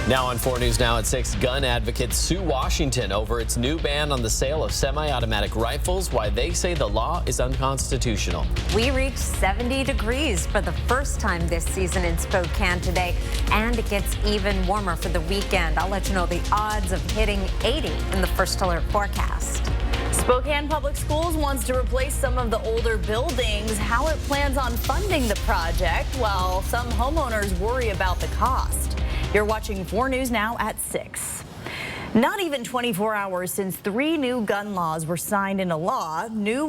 Now on 4 News Now at 6, gun advocates sue Washington over its new ban on the sale of semi-automatic rifles, why they say the law is unconstitutional. We reached 70 degrees for the first time this season in Spokane today, and it gets even warmer for the weekend. I'll let you know the odds of hitting 80 in the First Alert forecast. Spokane Public Schools wants to replace some of the older buildings. How it plans on funding the project, while some homeowners worry about the cost. You're watching 4 News Now at 6. Not even 24 hours since 3 new gun laws were signed into law in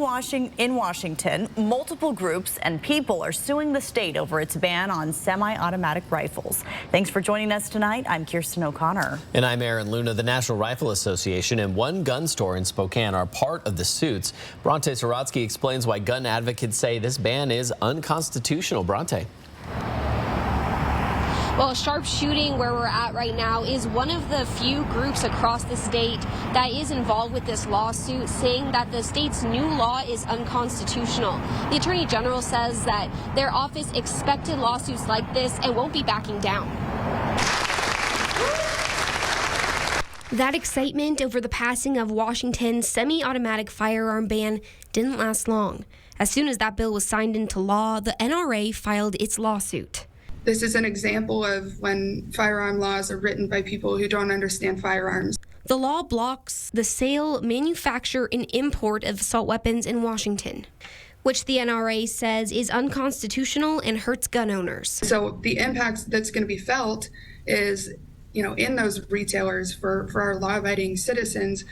Washington, multiple groups and people are suing the state over its ban on semi-automatic rifles. Thanks for joining us tonight. I'm Kirsten O'Connor. And I'm Aaron Luna. The National Rifle Association and one gun store in Spokane are part of the suits. Bronte Sorotsky explains why gun advocates say this ban is unconstitutional. Bronte. Well, Sharpshooting, where we're at right now, is one of the few groups across the state that is involved with this lawsuit, saying that the state's new law is unconstitutional. The Attorney General says that their office expected lawsuits like this and won't be backing down. That excitement over the passing of Washington's semi-automatic firearm ban didn't last long. As soon as that bill was signed into law, the NRA filed its lawsuit. This is an example of when firearm laws are written by people who don't understand firearms. The law blocks the sale, manufacture, and import of assault weapons in Washington, which the NRA says is unconstitutional and hurts gun owners. So the impact that's going to be felt is, in those retailers for our law-abiding citizens.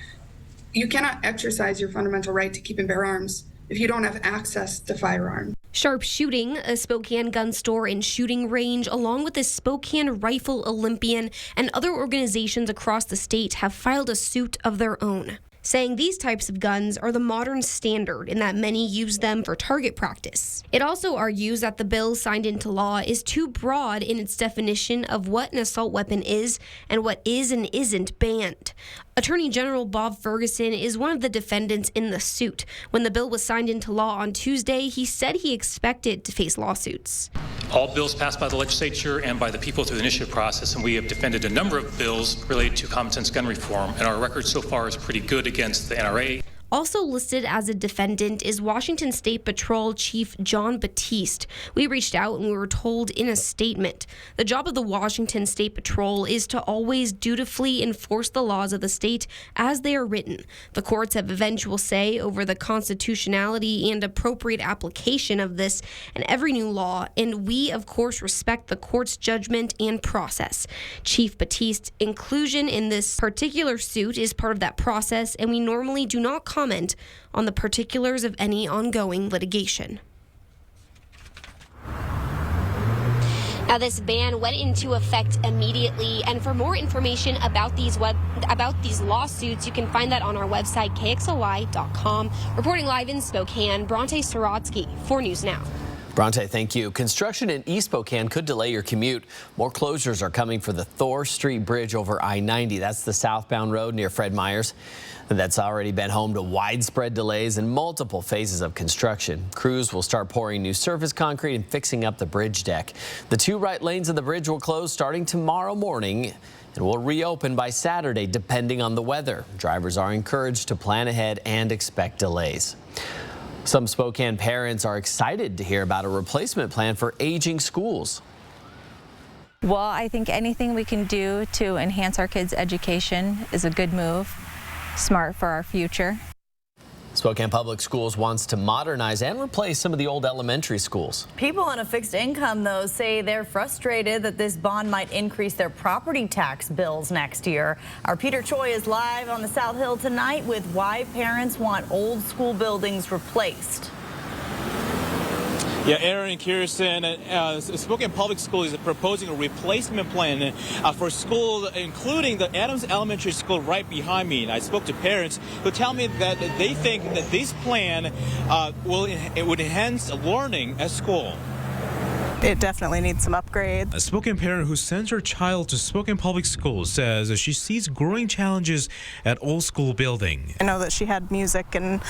You cannot exercise your fundamental right to keep and bear arms if you don't have access to firearms. Sharpshooting, a Spokane gun store and shooting range, along with the Spokane Rifle Olympian and other organizations across the state, have filed a suit of their own, saying these types of guns are the modern standard and that many use them for target practice. It also argues that the bill signed into law is too broad in its definition of what an assault weapon is and what is and isn't banned. Attorney General Bob Ferguson is one of the defendants in the suit. When the bill was signed into law on Tuesday, he said he expected to face lawsuits. All bills passed by the legislature and by the people through the initiative process, and we have defended a number of bills related to common sense gun reform, and our record so far is pretty good against the NRA. Also listed as a defendant is Washington State Patrol Chief John Batiste. We reached out and we were told in a statement, the job of the Washington State Patrol is to always dutifully enforce the laws of the state as they are written. The courts have eventual say over the constitutionality and appropriate application of this and every new law, and we, of course, respect the court's judgment and process. Chief Batiste's inclusion in this particular suit is part of that process, and we normally do not comment on the particulars of any ongoing litigation. Now, this ban went into effect immediately, and for more information about these lawsuits, you can find that on our website, kxly.com. Reporting live in Spokane, Bronte Sorotsky, 4 News Now. Bronte, thank you. Construction in East Spokane could delay your commute. More closures are coming for the Thor Street Bridge over I-90. That's the southbound road near Fred Meyers. That's already been home to widespread delays in multiple phases of construction. Crews will start pouring new surface concrete and fixing up the bridge deck. The 2 right lanes of the bridge will close starting tomorrow morning and will reopen by Saturday, depending on the weather. Drivers are encouraged to plan ahead and expect delays. Some Spokane parents are excited to hear about a replacement plan for aging schools. Well, I think anything we can do to enhance our kids' education is a good move. Smart for our future. Spokane Public Schools wants to modernize and replace some of the old elementary schools. People on a fixed income, though, say they're frustrated that this bond might increase their property tax bills next year. Our Peter Choi is live on the South Hill tonight with why parents want old school buildings replaced. Yeah, Aaron and Kirsten, Spokane Public Schools is proposing a replacement plan for school, including the Adams Elementary School right behind me. And I spoke to parents who tell me that they think that this plan would enhance learning at school. It definitely needs some upgrades. A Spokane parent who sends her child to Spokane Public Schools says that she sees growing challenges at old school building. I know that she had music and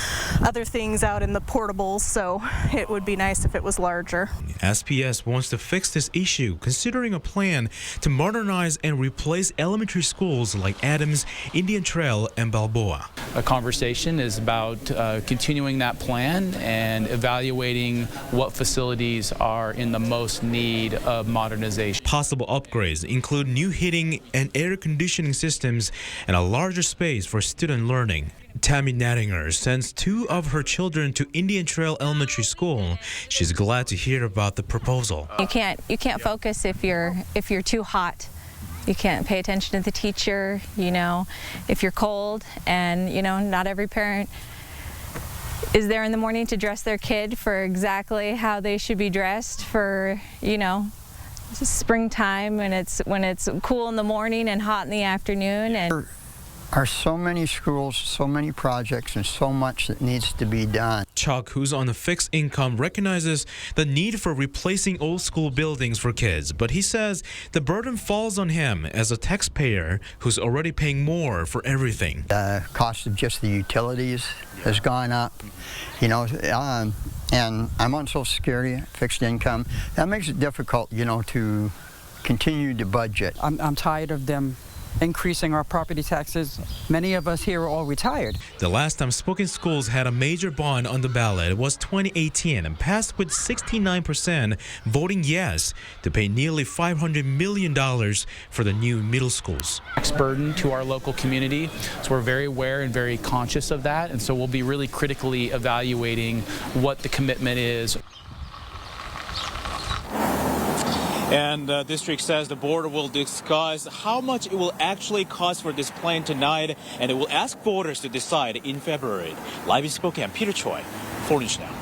other things out in the portables, so it would be nice if it was larger. SPS wants to fix this issue, considering a plan to modernize and replace elementary schools like Adams, Indian Trail, and Balboa. A conversation is about continuing that plan and evaluating what facilities are in the most need of modernization. Possible upgrades include new heating and air conditioning systems and a larger space for student learning. Tammy Nattinger sends 2 of her children to Indian Trail Elementary School. She's glad to hear about the proposal. You can't focus if you're too hot. You can't pay attention to the teacher, if you're cold, and not every parent is there in the morning to dress their kid for exactly how they should be dressed for, springtime when it's cool in the morning and hot in the afternoon. And there are so many schools, so many projects, and so much that needs to be done. Chuck, who's on a fixed income, recognizes the need for replacing old school buildings for kids, but he says the burden falls on him as a taxpayer who's already paying more for everything. The cost of just the utilities has gone up, and I'm on Social Security, fixed income. That makes it difficult, to continue to budget. I'm tired of them increasing our property taxes. Many of us here are all retired. The last time Spokane Schools had a major bond on the ballot was 2018 and passed with 69% voting yes to pay nearly $500 million for the new middle schools. Tax burden to our local community, so we're very aware and very conscious of that, and so we'll be really critically evaluating what the commitment is. And the district says the board will discuss how much it will actually cost for this plan tonight, and it will ask voters to decide in February. Live in Spokane, Peter Choi, 4 News Now.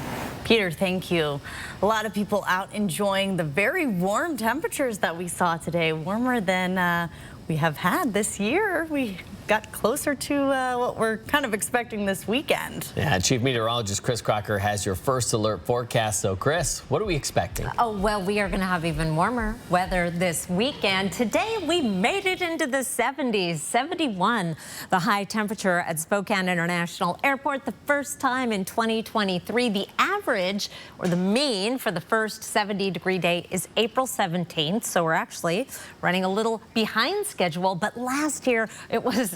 Peter, thank you. A lot of people out enjoying the very warm temperatures that we saw today, warmer than we have had this year. We got closer to what we're kind of expecting this weekend. Yeah, Chief Meteorologist Chris Crocker has your first alert forecast. So, Chris, what are we expecting? Oh, well, we are going to have even warmer weather this weekend. Today, we made it into the 70s, 71, the high temperature at Spokane International Airport, the first time in 2023. The average, or the mean, for the first 70-degree day is April 17th. So we're actually running a little behind schedule. But last year, it was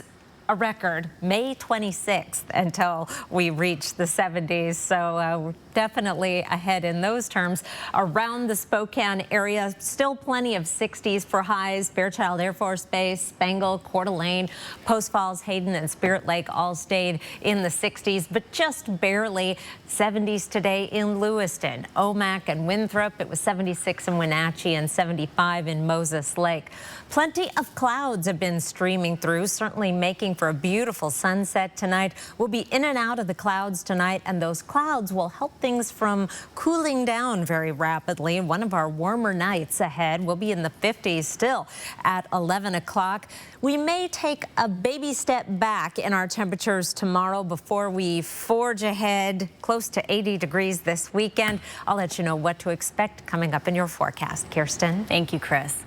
a record, May 26th, until we reached the 70s. So we're definitely ahead in those terms. Around the Spokane area, still plenty of 60s for highs. Fairchild Air Force Base, Spangle, Coeur d'Alene, Post Falls, Hayden, and Spirit Lake all stayed in the 60s, but just barely. 70s today in Lewiston, Omak, and Winthrop. It was 76 in Wenatchee and 75 in Moses Lake. Plenty of clouds have been streaming through, certainly making for a beautiful sunset tonight. We'll be in and out of the clouds tonight, and those clouds will help things from cooling down very rapidly. One of our warmer nights ahead will be in the 50s still at 11 o'clock. We may take a baby step back in our temperatures tomorrow before we forge ahead close to 80 degrees this weekend. I'll let you know what to expect coming up in your forecast. Kirsten. Thank you, Chris.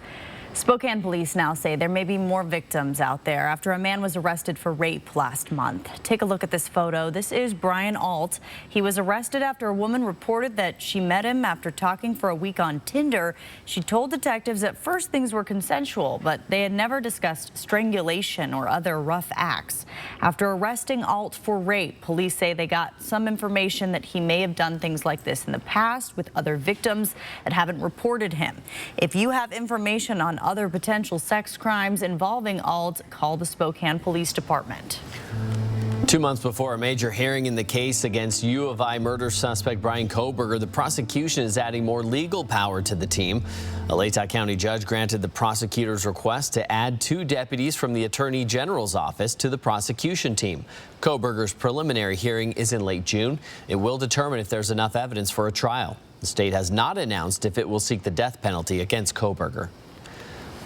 Spokane police now say there may be more victims out there after a man was arrested for rape last month. Take a look at this photo. This is Brian Alt. He was arrested after a woman reported that she met him after talking for a week on Tinder. She told detectives at first things were consensual, but they had never discussed strangulation or other rough acts. After arresting Alt for rape, police say they got some information that he may have done things like this in the past with other victims that haven't reported him. If you have information on other potential sex crimes involving Alt, call the Spokane Police Department. 2 months before a major hearing in the case against U of I murder suspect Bryan Kohberger, the prosecution is adding more legal power to the team. A Latah County judge granted the prosecutor's request to add 2 deputies from the Attorney General's office to the prosecution team. Kohberger's preliminary hearing is in late June. It will determine if there's enough evidence for a trial. The state has not announced if it will seek the death penalty against Kohberger.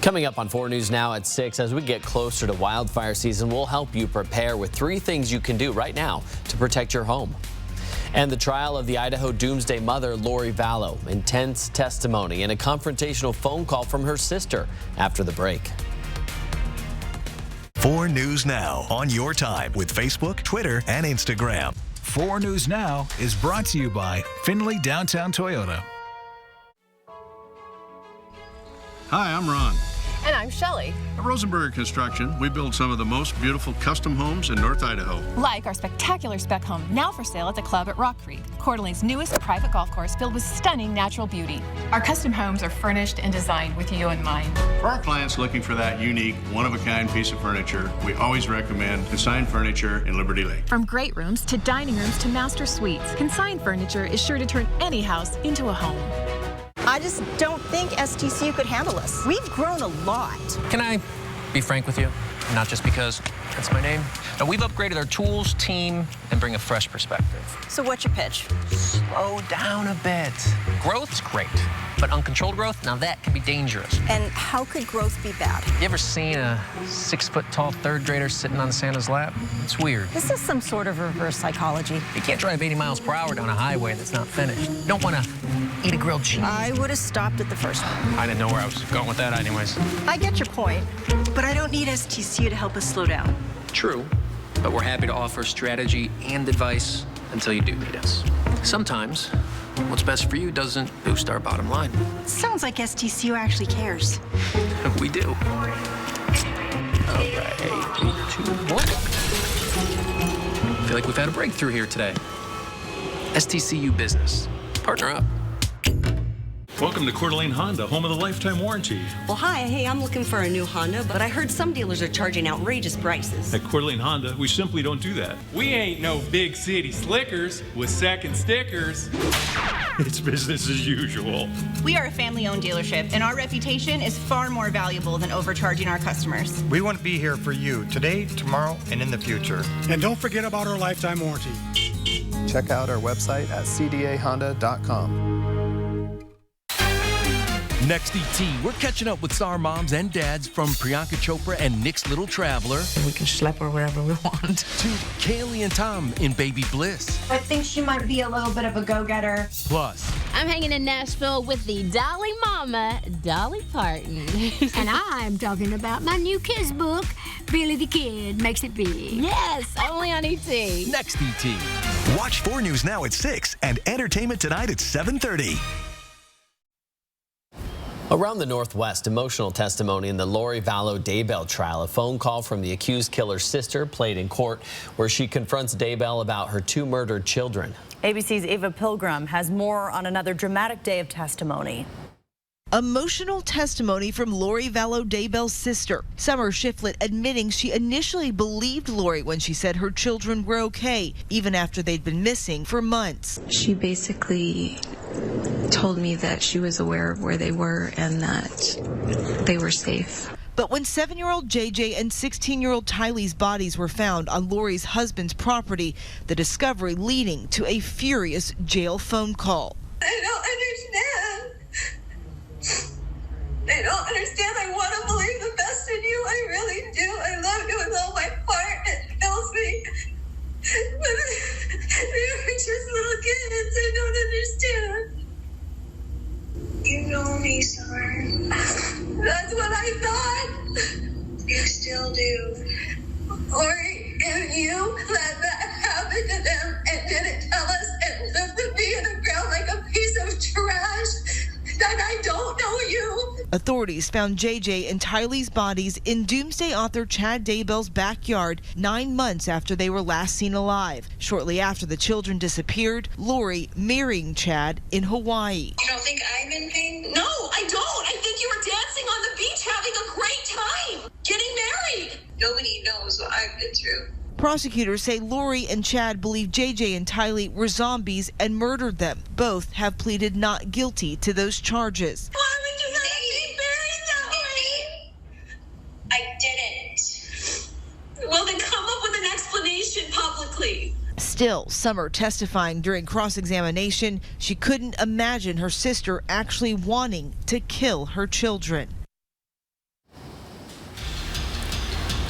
Coming up on 4 News Now at 6, as we get closer to wildfire season, we'll help you prepare with 3 things you can do right now to protect your home. And the trial of the Idaho Doomsday Mother, Lori Vallow. Intense testimony and a confrontational phone call from her sister after the break. 4 News Now on your time with Facebook, Twitter, and Instagram. 4 News Now is brought to you by Findlay Downtown Toyota. Hi, I'm Ron. And I'm Shelley. At Rosenberger Construction, we build some of the most beautiful custom homes in North Idaho. Like our spectacular spec home, now for sale at the club at Rock Creek, Coeur d'Alene's newest private golf course filled with stunning natural beauty. Our custom homes are furnished and designed with you in mind. For our clients looking for that unique, one-of-a-kind piece of furniture, we always recommend Consign Furniture in Liberty Lake. From great rooms to dining rooms to master suites, Consign Furniture is sure to turn any house into a home. I just don't think STCU could handle us. We've grown a lot. Can I be frank with you? Not just because that's my name. No, we've upgraded our tools, team, and bring a fresh perspective. So what's your pitch? Slow down a bit. Growth's great, but uncontrolled growth, now that can be dangerous. And how could growth be bad? You ever seen a 6-foot-tall third grader sitting on Santa's lap? It's weird. This is some sort of reverse psychology. You can't drive 80 miles per hour down a highway that's not finished. You don't want to eat a grilled cheese. I would have stopped at the first one. I didn't know where I was going with that anyways. I get your point, but I don't need STCU to help us slow down. True, but we're happy to offer strategy and advice until you do need us. Sometimes, what's best for you doesn't boost our bottom line. Sounds like STCU actually cares. We do. All right, 3, 2, 1. Feel like we've had a breakthrough here today. STCU Business. Partner up. Welcome to Coeur d'Alene Honda, home of the lifetime warranty. Well, hi. Hey, I'm looking for a new Honda, but I heard some dealers are charging outrageous prices. At Coeur d'Alene Honda, we simply don't do that. We ain't no big city slickers with second stickers. It's business as usual. We are a family-owned dealership, and our reputation is far more valuable than overcharging our customers. We want to be here for you today, tomorrow, and in the future. And don't forget about our lifetime warranty. Check out our website at cdahonda.com. Next ET, we're catching up with star moms and dads from Priyanka Chopra and Nick's Little Traveler. We can schlep her wherever we want. To Kaylee and Tom in Baby Bliss. I think she might be a little bit of a go-getter. Plus, I'm hanging in Nashville with the Dolly Mama, Dolly Parton. And I'm talking about my new kids book, Billy the Kid Makes It Big. Yes, only on ET. Next ET. Watch 4 News Now at 6 and Entertainment Tonight at 7:30. Around the Northwest, emotional testimony in the Lori Vallow Daybell trial. A phone call from the accused killer's sister played in court, where she confronts Daybell about her 2 murdered children. ABC's Ava Pilgrim has more on another dramatic day of testimony. Emotional testimony from Lori Vallow Daybell's sister, Summer Shiflett, admitting she initially believed Lori when she said her children were okay, even after they'd been missing for months. She basically told me that she was aware of where they were and that they were safe. But when 7-year-old JJ and 16-year-old Tylee's bodies were found on Lori's husband's property, the discovery leading to a furious jail phone call. I don't understand. I don't understand. I want to believe the best in you. I really do. I love you with all my heart. It kills me. But they were just little kids. I don't understand. You know me, Summer. That's what I thought. You still do. Lori, if you let that happen to them and didn't tell us and left me in the ground like a piece of trash, then I don't know you. Authorities found JJ and Tylee's bodies in Doomsday author Chad Daybell's backyard 9 months after they were last seen alive. Shortly after the children disappeared, Lori marrying Chad in Hawaii. You don't think I'm in pain? No, I don't. I think you were dancing on the beach having a great time, getting married. Nobody knows what I've been through. Prosecutors say Lori and Chad believe JJ and Tylee were zombies and murdered them. Both have pleaded not guilty to those charges. Why would you let me bury that way? I didn't. Well, then come up with an explanation publicly. Still, Summer testifying during cross-examination, she couldn't imagine her sister actually wanting to kill her children.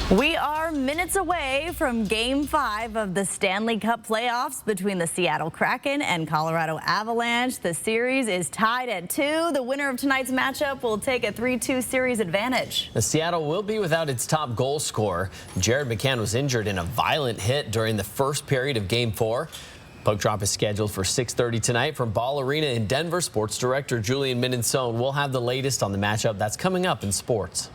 We are minutes away from Game 5 of the Stanley Cup playoffs between the Seattle Kraken and Colorado Avalanche. The series is tied at 2. The winner of tonight's matchup will take a 3-2 series advantage. The Seattle will be without its top goal scorer. Jared McCann was injured in a violent hit during the first period of Game 4. Puck drop is scheduled for 6:30 tonight from Ball Arena in Denver. Sports director Julian Minnesone will have the latest on the matchup. That's coming up in sports.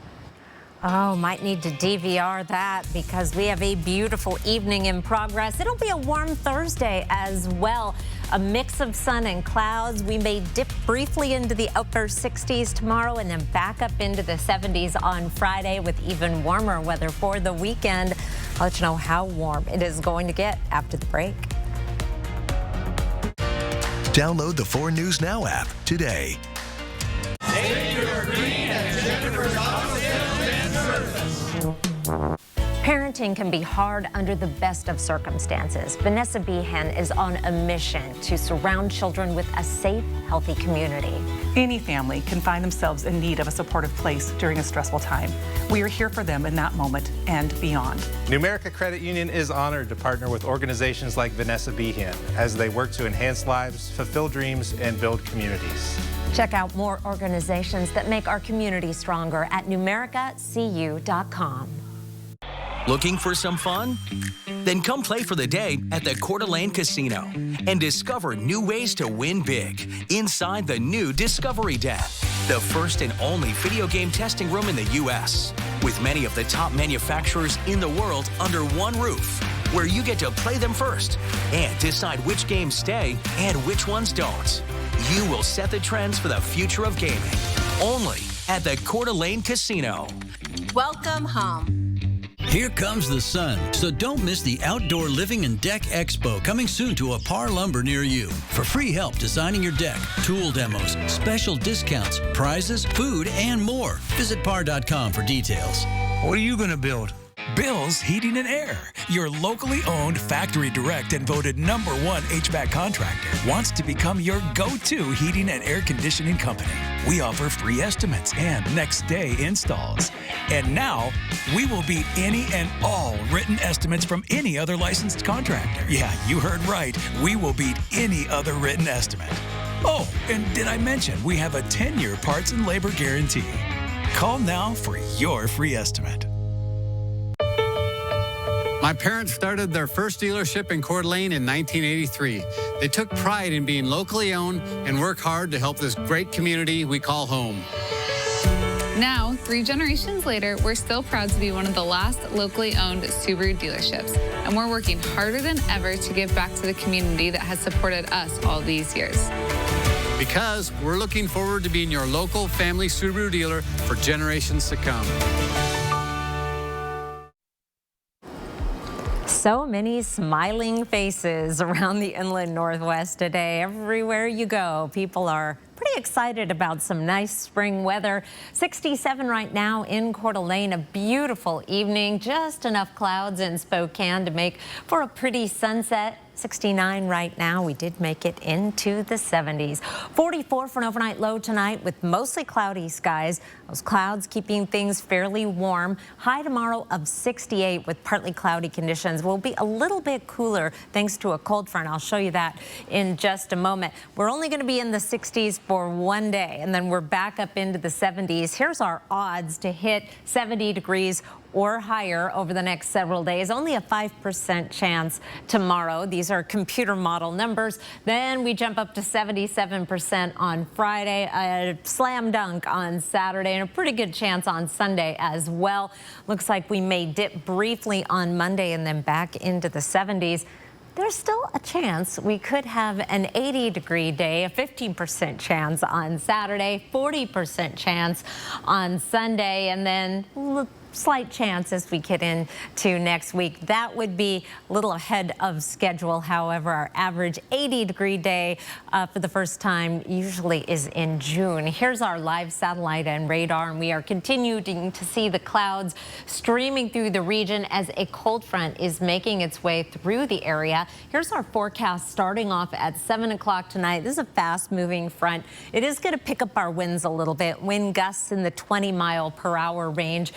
Oh, might need to DVR that because we have a beautiful evening in progress. It'll be a warm Thursday as well. A mix of sun and clouds. We may dip briefly into the upper 60s tomorrow and then back up into the 70s on Friday with even warmer weather for the weekend. I'll let you know how warm it is going to get after the break. Download the 4 News Now app today. Parenting can be hard under the best of circumstances. Vanessa Behan is on a mission to surround children with a safe, healthy community. Any family can find themselves in need of a supportive place during a stressful time. We are here for them in that moment and beyond. Numerica Credit Union is honored to partner with organizations like Vanessa Behan as they work to enhance lives, fulfill dreams, and build communities. Check out more organizations that make our community stronger at numericacu.com. Looking for some fun? Then come play for the day at the Coeur d'Alene Casino and discover new ways to win big inside the new Discovery Den, the first and only video game testing room in the U.S. with many of the top manufacturers in the world under one roof, where you get to play them first and decide which games stay and which ones don't. You will set the trends for the future of gaming, only at the Coeur d'Alene Casino. Welcome home. Here comes the sun, so don't miss the Outdoor Living and Deck Expo coming soon to a Par Lumber near you. For free help designing your deck, tool demos, special discounts, prizes, food, and more. Visit par.com for details. What are you going to build? Bill's Heating and Air, your locally owned, factory direct and voted #1 HVAC contractor, wants to become your go-to heating and air conditioning company. We offer free estimates and next-day installs. And now, we will beat any and all written estimates from any other licensed contractor. Yeah, you heard right. We will beat any other written estimate. Oh, and did I mention we have a 10-year parts and labor guarantee? Call now for your free estimate. My parents started their first dealership in Coeur d'Alene in 1983. They took pride in being locally owned and work hard to help this great community we call home. Now, 3 generations later, we're still proud to be one of the last locally owned Subaru dealerships, and we're working harder than ever to give back to the community that has supported us all these years. Because we're looking forward to being your local family Subaru dealer for generations to come. So many smiling faces around the inland Northwest today. Everywhere you go, people are pretty excited about some nice spring weather. 67 right now in Coeur d'Alene, a beautiful evening. Just enough clouds in Spokane to make for a pretty sunset. 69 right now. We did make it into the 70s. 44 for an overnight low tonight with mostly cloudy skies. Those clouds keeping things fairly warm. High tomorrow of 68 with partly cloudy conditions. Will be a little bit cooler thanks to a cold front. I'll show you that in just a moment. We're only going to be in the 60s for one day, and then we're back up into the 70s. Here's our odds to hit 70 degrees or higher over the next several days. Only a 5% chance tomorrow. These are computer model numbers. Then we jump up to 77% on Friday, a slam dunk on Saturday, and a pretty good chance on Sunday as well. Looks like we may dip briefly on Monday and then back into the 70s. There's still a chance we could have an 80-degree day, a 15% chance on Saturday, 40% chance on Sunday, and then slight chance as we get into next week. That would be a little ahead of schedule. However, our average 80-degree day for the first time usually is in June. Here's our live satellite and radar, and we are continuing to see the clouds streaming through the region as a cold front is making its way through the area. Here's our forecast starting off at 7 o'clock tonight. This is a fast-moving front. It is going to pick up our winds a little bit. Wind gusts in the 20-mile-per-hour range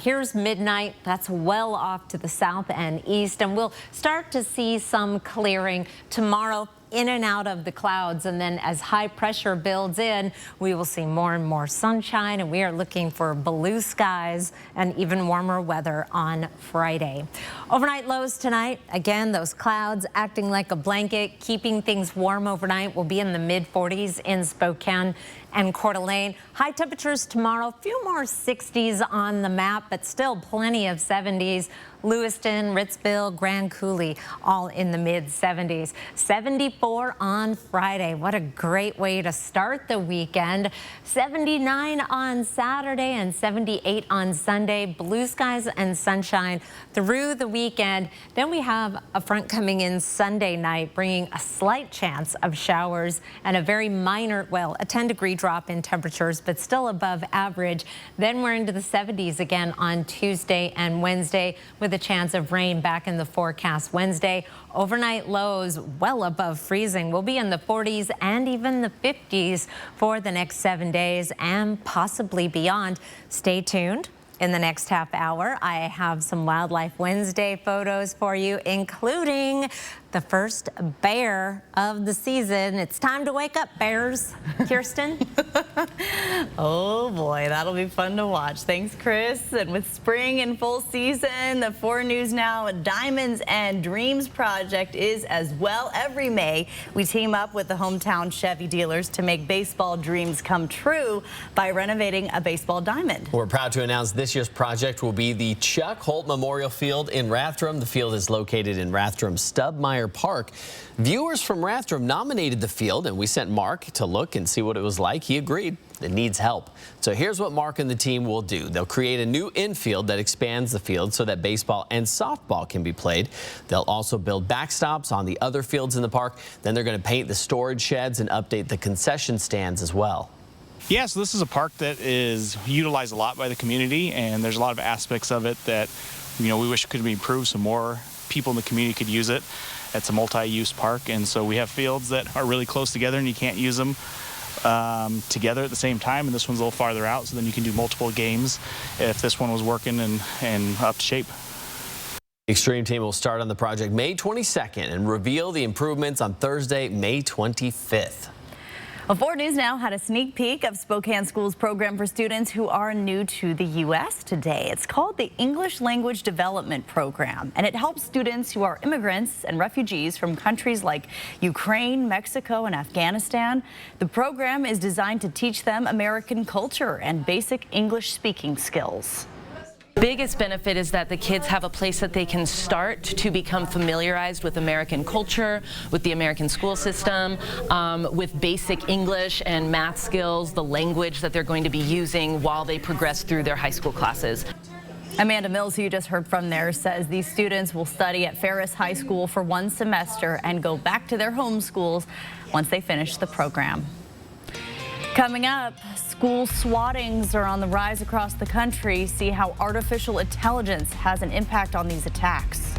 Here's midnight. That's well off to the south and east, and we'll start to see some clearing tomorrow, in and out of the clouds. And then as high pressure builds in, we will see more and more sunshine, and we are looking for blue skies and even warmer weather on Friday. Overnight lows tonight, again, those clouds acting like a blanket, keeping things warm overnight. We'll be in the mid-40s in Spokane and Coeur d'Alene. High temperatures tomorrow, a few more 60s on the map, but still plenty of 70s. Lewiston, Ritzville, Grand Coulee, all in the mid-70s. 74 on Friday. What a great way to start the weekend. 79 on Saturday and 78 on Sunday. Blue skies and sunshine through the weekend. Then we have a front coming in Sunday night, bringing a slight chance of showers and a very minor, well, a 10-degree drop in temperatures, but still above average. Then we're into the 70s again on Tuesday and Wednesday, with a chance of rain back in the forecast Wednesday. Overnight lows well above freezing. We'll be in the 40s and even the 50s for the next 7 days and possibly beyond. Stay tuned. In the next half hour, I have some Wildlife Wednesday photos for you, including the first bear of the season. It's time to wake up, bears. Kirsten? Oh boy, that'll be fun to watch. Thanks, Chris. And with spring in full season, the 4 News Now Diamonds and Dreams project is as well. Every May, we team up with the hometown Chevy dealers to make baseball dreams come true by renovating a baseball diamond. We're proud to announce this year's project will be the Chuck Holt Memorial Field in Rathdrum. The field is located in Rathdrum Stubmeyer Park. Viewers from Rathdrum nominated the field, and we sent Mark to look and see what it was like. He agreed it needs help. So here's what Mark and the team will do. They'll create a new infield that expands the field so that baseball and softball can be played. They'll also build backstops on the other fields in the park. Then they're going to paint the storage sheds and update the concession stands as well. Yeah, so this is a park that is utilized a lot by the community, and there's a lot of aspects of it that, we wish could be improved so more people in the community could use it. It's a multi-use park, and so we have fields that are really close together and you can't use them together at the same time, and this one's a little farther out, so then you can do multiple games if this one was working and up to shape. The Extreme team will start on the project May 22nd and reveal the improvements on Thursday, May 25th. Well, 4 News Now had a sneak peek of Spokane Schools program for students who are new to the U.S. today. It's called the English Language Development Program, and it helps students who are immigrants and refugees from countries like Ukraine, Mexico, and Afghanistan. The program is designed to teach them American culture and basic English speaking skills. Biggest benefit is that the kids have a place that they can start to become familiarized with American culture, with the American school system, with basic English and math skills, the language that they're going to be using while they progress through their high school classes. Amanda Mills, who you just heard from there, says these students will study at Ferris High School for 1 semester and go back to their home schools once they finish the program. Coming up, school swattings are on the rise across the country. See how artificial intelligence has an impact on these attacks.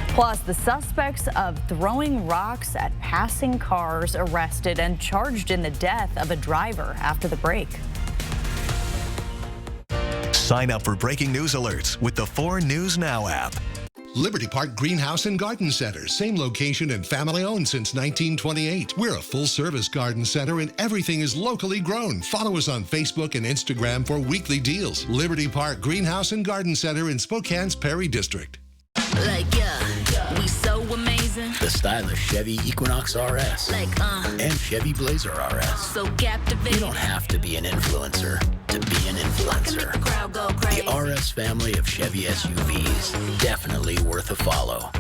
Plus, the suspects of throwing rocks at passing cars arrested and charged in the death of a driver after the break. Sign up for breaking news alerts with the 4 News Now app. Liberty Park Greenhouse and Garden Center, same location and family owned since 1928. We're a full-service garden center and everything is locally grown. Follow us on Facebook and Instagram for weekly deals. Liberty Park Greenhouse and Garden Center in Spokane's Perry District. We so amazing. The stylish Chevy Equinox RS. And Chevy Blazer RS. So captivating. You don't have to be an influencer to be an influencer. The crowd go crazy. The RS family of Chevy SUVs. Definitely worth a follow.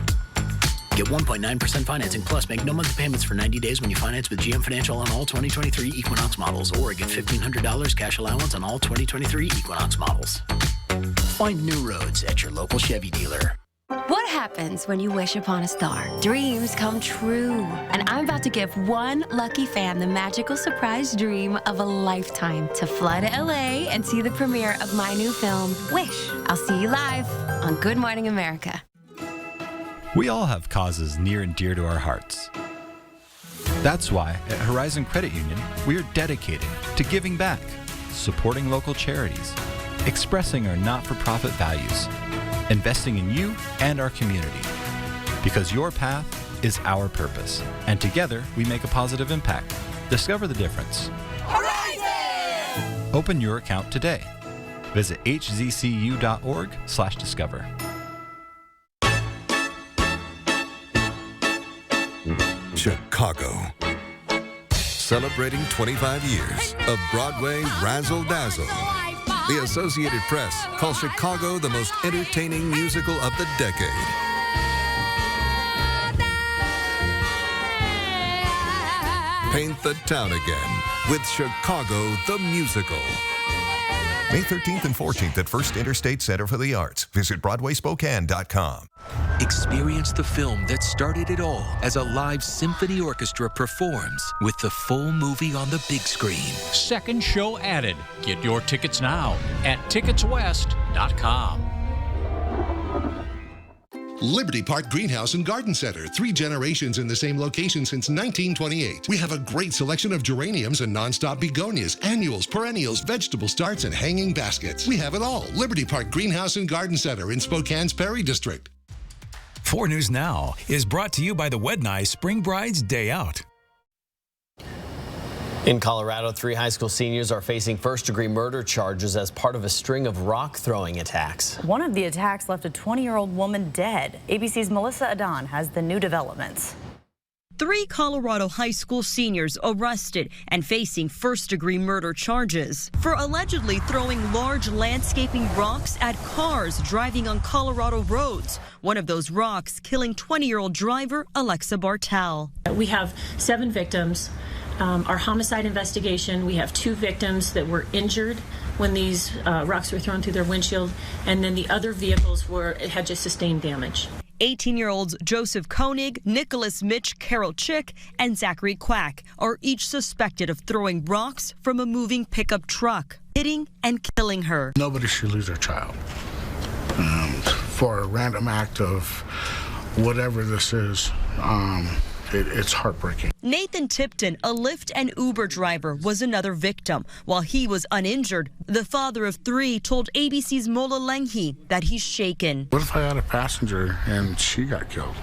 Get 1.9% financing plus make no monthly payments for 90 days when you finance with GM Financial on all 2023 Equinox models, or get $1,500 cash allowance on all 2023 Equinox models. Find new roads at your local Chevy dealer. What happens when you wish upon a star? Dreams come true. And I'm about to give one lucky fan the magical surprise dream of a lifetime to fly to LA and see the premiere of my new film, Wish. I'll see you live on Good Morning America. We all have causes near and dear to our hearts. That's why at Horizon Credit Union, we are dedicated to giving back, supporting local charities, expressing our not-for-profit values, investing in you and our community. Because your path is our purpose, and together we make a positive impact. Discover the difference. Horizon! Open your account today. Visit hzcu.org/discover. Chicago. Celebrating 25 years of Broadway Razzle Dazzle. The Associated Press calls Chicago the most entertaining musical of the decade. Paint the town again with Chicago the Musical. May 13th and 14th at First Interstate Center for the Arts. Visit BroadwaySpokane.com. Experience the film that started it all as a live symphony orchestra performs with the full movie on the big screen. Second show added. Get your tickets now at TicketsWest.com. Liberty Park Greenhouse and Garden Center, 3 generations in the same location since 1928. We have a great selection of geraniums and nonstop begonias, annuals, perennials, vegetable starts, and hanging baskets. We have it all. Liberty Park Greenhouse and Garden Center in Spokane's Perry District. 4 News Now is brought to you by the Wedney Spring Brides Day Out. In Colorado, 3 high school seniors are facing first-degree murder charges as part of a string of rock-throwing attacks. One of the attacks left a 20-year-old woman dead. ABC's Melissa Adon has the new developments. 3 Colorado high school seniors arrested and facing first-degree murder charges for allegedly throwing large landscaping rocks at cars driving on Colorado roads. One of those rocks killing 20-year-old driver Alexa Bartel. We have 7 victims. Our homicide investigation, we have 2 victims that were injured when these rocks were thrown through their windshield, and then the other vehicles had just sustained damage. 18-year-olds Joseph Koenig, Nicholas Mitch Carroll Chick, and Zachary Quack are each suspected of throwing rocks from a moving pickup truck, hitting and killing her. Nobody should lose their child for a random act of whatever this is. It's heartbreaking. Nathan Tipton, a Lyft and Uber driver, was another victim. While he was uninjured, the father of 3 told ABC's Mola Lenghi that he's shaken. What if I had a passenger and she got killed?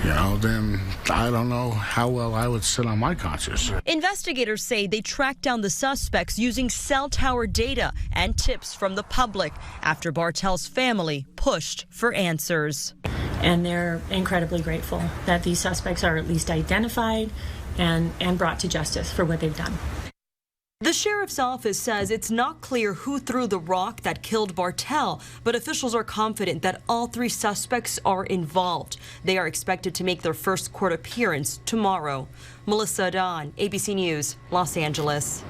You know, then I don't know how well I would sit on my conscience. Investigators say they tracked down the suspects using cell tower data and tips from the public after Bartel's family pushed for answers. And they're incredibly grateful that these suspects are at least identified and brought to justice for what they've done. The sheriff's office says it's not clear who threw the rock that killed Bartel, but officials are confident that all 3 suspects are involved. They are expected to make their first court appearance tomorrow. Melissa Adon, ABC News, Los Angeles.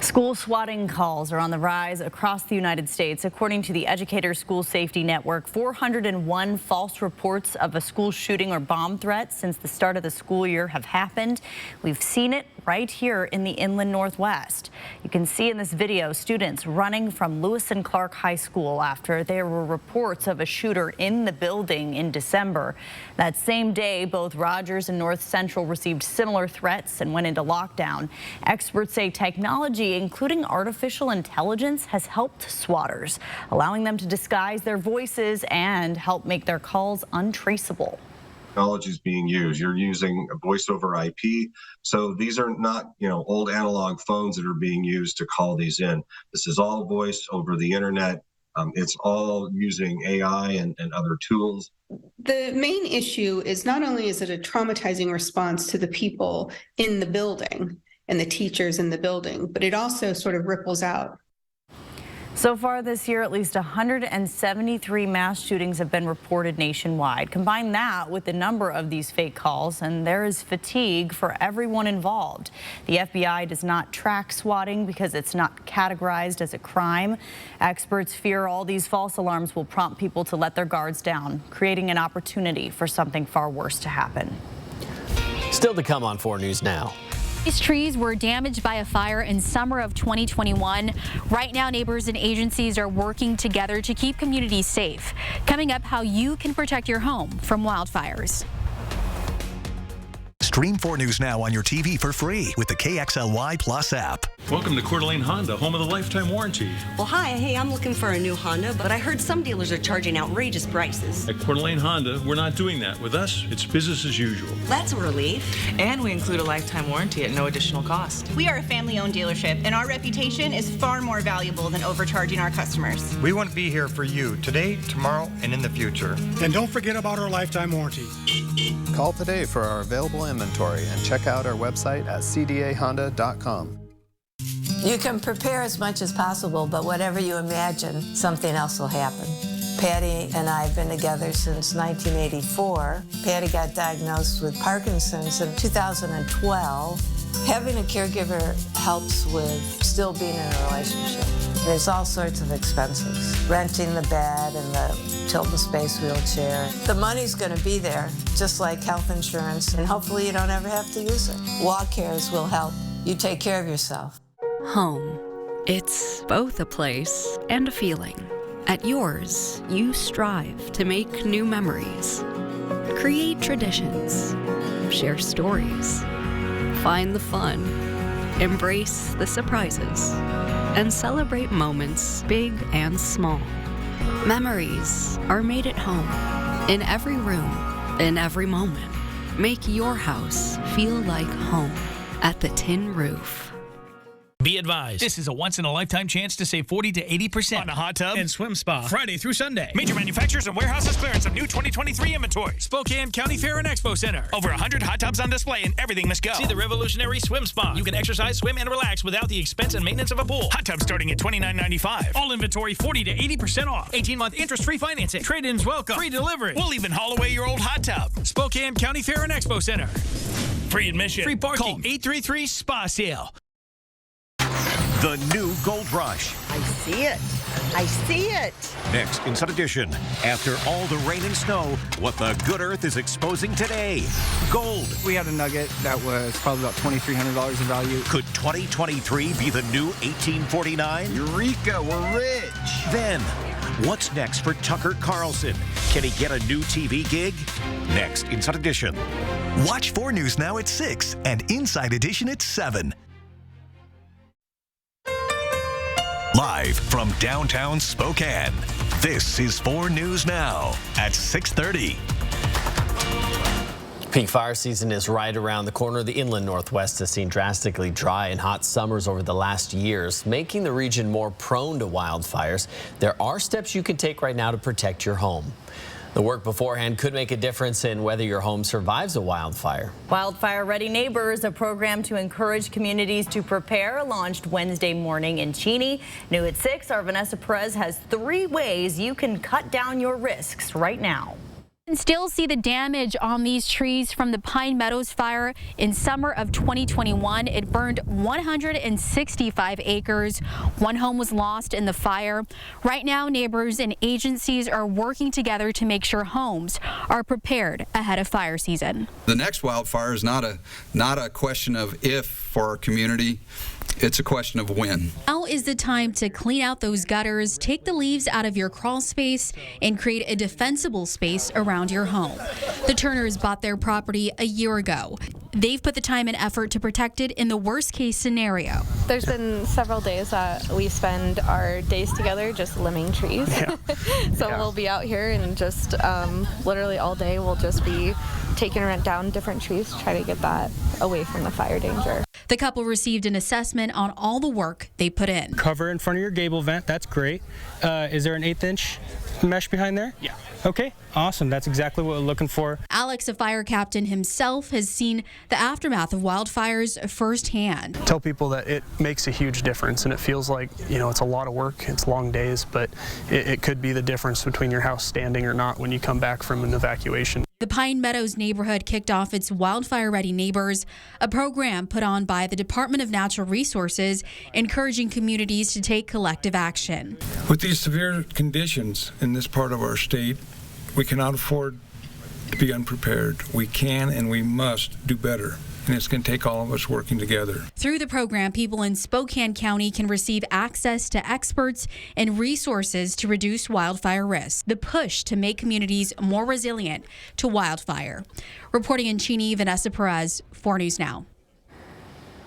School swatting calls are on the rise across the United States. According to the Educators School Safety Network, 401 false reports of a school shooting or bomb threat since the start of the school year have happened. We've seen it right here in the Inland Northwest. You can see in this video students running from Lewis and Clark High School after there were reports of a shooter in the building in December. That same day, both Rogers and North Central received similar threats and went into lockdown. Experts say technology, including artificial intelligence, has helped swatters, allowing them to disguise their voices and help make their calls untraceable. Technology is being used. You're using a voice over IP. So these are not, old analog phones that are being used to call these in. This is all voice over the internet. It's all using AI and other tools. The main issue is not only is it a traumatizing response to the people in the building and the teachers in the building, but it also sort of ripples out. So far this year, at least 173 mass shootings have been reported nationwide. Combine that with the number of these fake calls, and there is fatigue for everyone involved. The FBI does not track swatting because it's not categorized as a crime. Experts fear all these false alarms will prompt people to let their guards down, creating an opportunity for something far worse to happen. Still to come on 4 News Now. These trees were damaged by a fire in summer of 2021. Right now, neighbors and agencies are working together to keep communities safe. Coming up, how you can protect your home from wildfires. Stream 4 News Now on your TV for free with the KXLY Plus app. Welcome to Coeur d'Alene Honda, home of the lifetime warranty. Well, hi. Hey, I'm looking for a new Honda, but I heard some dealers are charging outrageous prices. At Coeur d'Alene Honda, we're not doing that. With us, it's business as usual. That's a relief. And we include a lifetime warranty at no additional cost. We are a family-owned dealership, and our reputation is far more valuable than overcharging our customers. We want to be here for you today, tomorrow, and in the future. And don't forget about our lifetime warranty. Call today for our available inventory and check out our website at cdahonda.com. You can prepare as much as possible, but whatever you imagine, something else will happen. Patty and I have been together since 1984. Patty got diagnosed with Parkinson's in 2012. Having a caregiver helps with still being in a relationship. There's all sorts of expenses. Renting the bed and the Tilton Space wheelchair. The money's going to be there, just like health insurance, and hopefully you don't ever have to use it. Walk Cares will help you take care of yourself. Home. It's both a place and a feeling. At yours, you strive to make new memories, create traditions, share stories, find the fun, embrace the surprises, and celebrate moments big and small. Memories are made at home, in every room, in every moment. Make your house feel like home at the Tin Roof. Be advised, this is a once-in-a-lifetime chance to save 40 to 80% on a hot tub and swim spa, Friday through Sunday. Major manufacturers and warehouses clearance of new 2023 inventory. Spokane County Fair and Expo Center. Over 100 hot tubs on display and everything must go. See the revolutionary swim spa. You can exercise, swim, and relax without the expense and maintenance of a pool. Hot tubs starting at $29.95. All inventory 40 to 80% off. 18-month interest-free financing. Trade-ins welcome. Free delivery. We'll even haul away your old hot tub. Spokane County Fair and Expo Center. Free admission. Free parking. Call 833-SPA-SALE. The new Gold Rush. I see it. I see it. Next, Inside Edition. After all the rain and snow, what the good earth is exposing today. Gold. We had a nugget that was probably about $2,300 in value. Could 2023 be the new 1849? Eureka, we're rich. Then, what's next for Tucker Carlson? Can he get a new TV gig? Next, Inside Edition. Watch 4 News Now at 6 and Inside Edition at 7. Live from downtown Spokane, this is 4 News Now at 6:30. Peak fire season is right around the corner. The inland Northwest has seen drastically dry and hot summers over the last years, making the region more prone to wildfires. There are steps you can take right now to protect your home. The work beforehand could make a difference in whether your home survives a wildfire. Wildfire Ready Neighbors, a program to encourage communities to prepare, launched Wednesday morning in Cheney. New at 6, our Vanessa Perez has 3 ways you can cut down your risks right now. You can still see the damage on these trees from the Pine Meadows fire in summer of 2021. It burned 165 acres. 1 home was lost in the fire. Right now, neighbors and agencies are working together to make sure homes are prepared ahead of fire season. The next wildfire is not a question of if for our community. It's a question of when. Now is the time to clean out those gutters, take the leaves out of your crawl space, and create a defensible space around your home. The Turners bought their property a year ago. They've put the time and effort to protect it in the worst case scenario. There's been several days that we spend our days together just limbing trees. Yeah. We'll be out here and just literally all day we'll just be taking down different trees to try to get that away from the fire danger. The couple received an assessment on all the work they put in. Cover in front of your gable vent, that's great. Is there an 1/8 inch mesh behind there? Yeah. Okay, awesome. That's exactly what we're looking for. Alex, a fire captain himself, has seen the aftermath of wildfires firsthand. Tell people that it makes a huge difference, and it feels like, it's a lot of work, it's long days, but it could be the difference between your house standing or not when you come back from an evacuation. The Pine Meadows neighborhood kicked off its Wildfire Ready Neighbors, a program put on by the Department of Natural Resources, encouraging communities to take collective action. With these severe conditions in this part of our state, we cannot afford to be unprepared. We can and we must do better. and it's going to take all of us working together. Through the program, people in Spokane County can receive access to experts and resources to reduce wildfire risk. The push to make communities more resilient to wildfire. Reporting in Cheney, Vanessa Perez, 4 News Now.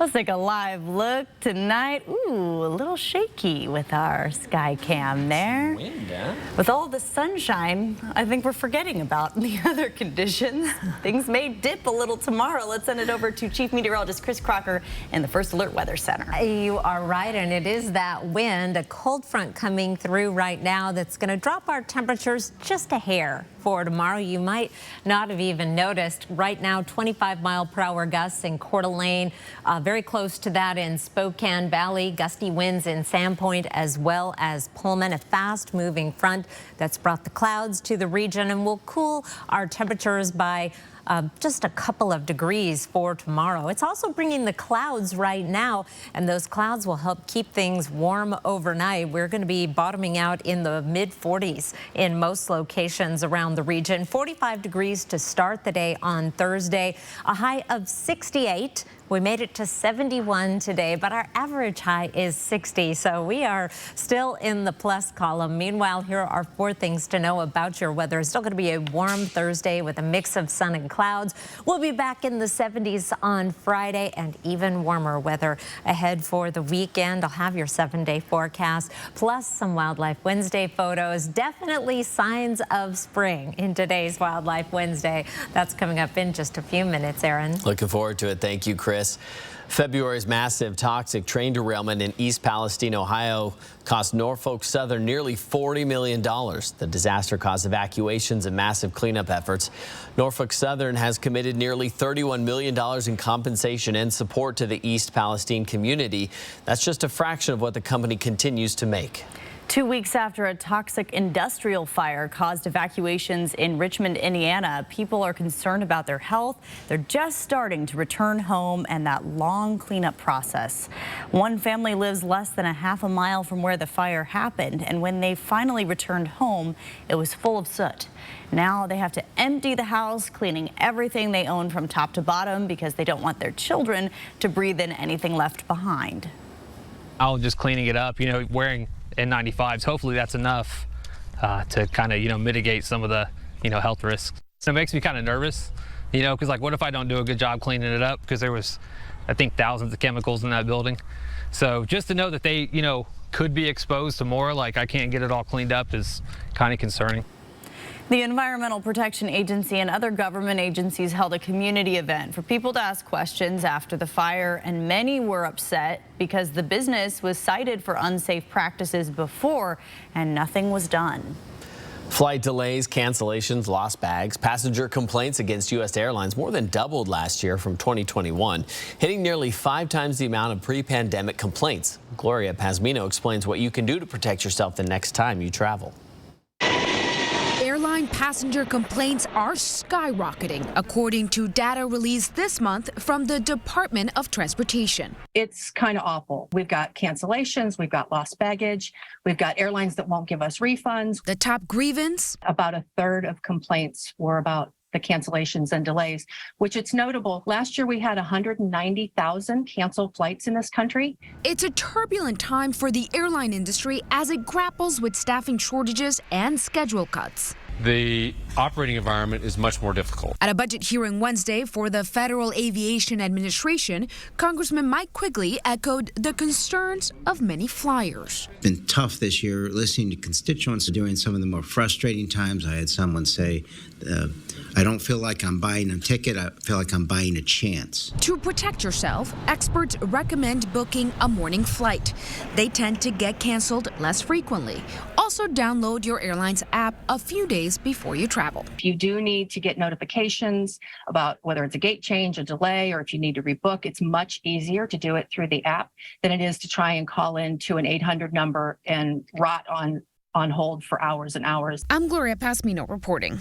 Let's take a live look tonight. Ooh, a little shaky with our sky cam there. Wind, huh? With all the sunshine, I think we're forgetting about the other conditions. Things may dip a little tomorrow. Let's send it over to Chief Meteorologist Chris Crocker in the First Alert Weather Center. You are right, and it is that wind, a cold front coming through right now that's going to drop our temperatures just a hair for tomorrow. You might not have even noticed. Right now, 25-mile-per-hour gusts in Coeur d'Alene, very close to that in Spokane Valley, gusty winds in Sandpoint as well as Pullman, a fast-moving front that's brought the clouds to the region and will cool our temperatures by just a couple of degrees for tomorrow. It's also bringing the clouds right now, and those clouds will help keep things warm overnight. We're going to be bottoming out in the mid-40s in most locations around the region. 45 degrees to start the day on Thursday, a high of 68. We made it to 71 today, but our average high is 60, so we are still in the plus column. Meanwhile, here are 4 things to know about your weather. It's still going to be a warm Thursday with a mix of sun and clouds. We'll be back in the 70s on Friday, and even warmer weather ahead for the weekend. I'll have your 7-day forecast, plus some Wildlife Wednesday photos. Definitely signs of spring in today's Wildlife Wednesday. That's coming up in just a few minutes, Aaron. Looking forward to it. Thank you, Chris. February's massive toxic train derailment in East Palestine, Ohio, cost Norfolk Southern nearly $40 million. The disaster caused evacuations and massive cleanup efforts. Norfolk Southern has committed nearly $31 million in compensation and support to the East Palestine community. That's just a fraction of what the company continues to make. 2 weeks after a toxic industrial fire caused evacuations in Richmond, Indiana, people are concerned about their health. They're just starting to return home and that long cleanup process. One family lives less than a half a mile from where the fire happened, and when they finally returned home, it was full of soot. Now they have to empty the house, cleaning everything they own from top to bottom because they don't want their children to breathe in anything left behind. I'm just cleaning it up, wearing N95s. Hopefully that's enough to kind of, mitigate some of the, health risks. So it makes me kind of nervous, because what if I don't do a good job cleaning it up? Because there was, I think, thousands of chemicals in that building. So just to know that they, could be exposed to more, I can't get it all cleaned up, is kind of concerning. The Environmental Protection Agency and other government agencies held a community event for people to ask questions after the fire, and many were upset because the business was cited for unsafe practices before and nothing was done. Flight delays, cancellations, lost bags, passenger complaints against U.S. airlines more than doubled last year from 2021, hitting nearly 5 times the amount of pre-pandemic complaints. Gloria Pasmino explains what you can do to protect yourself the next time you travel. Airline passenger complaints are skyrocketing, according to data released this month from the Department of Transportation. It's kind of awful. We've got cancellations, we've got lost baggage, we've got airlines that won't give us refunds. The top grievance? About a third of complaints were about the cancellations and delays, which it's notable. Last year we had 190,000 canceled flights in this country. It's a turbulent time for the airline industry as it grapples with staffing shortages and schedule cuts. The operating environment is much more difficult. At a budget hearing Wednesday for the Federal Aviation Administration, Congressman Mike Quigley echoed the concerns of many flyers. It's been tough this year listening to constituents during some of the more frustrating times. I had someone say, I don't feel like I'm buying a ticket, I feel like I'm buying a chance. To protect yourself, experts recommend booking a morning flight. They tend to get canceled less frequently. Also, download your airline's app a few days before you travel. If you do need to get notifications about whether it's a gate change, a delay, or if you need to rebook, it's much easier to do it through the app than it is to try and call in to an 800 number and rot on hold for hours and hours. I'm Gloria Pasmino reporting.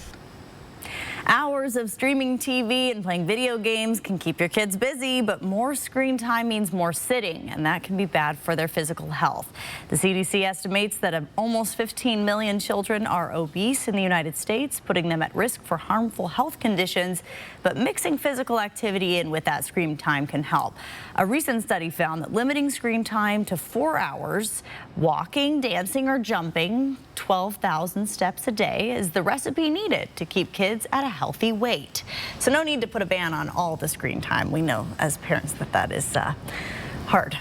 Hours of streaming TV and playing video games can keep your kids busy, but more screen time means more sitting, and that can be bad for their physical health. The CDC estimates that almost 15 million children are obese in the United States, putting them at risk for harmful health conditions, but mixing physical activity in with that screen time can help. A recent study found that limiting screen time to 4 hours, walking, dancing, or jumping 12,000 steps a day is the recipe needed to keep kids at a healthy weight. So no need to put a ban on all the screen time. We know as parents that is hard.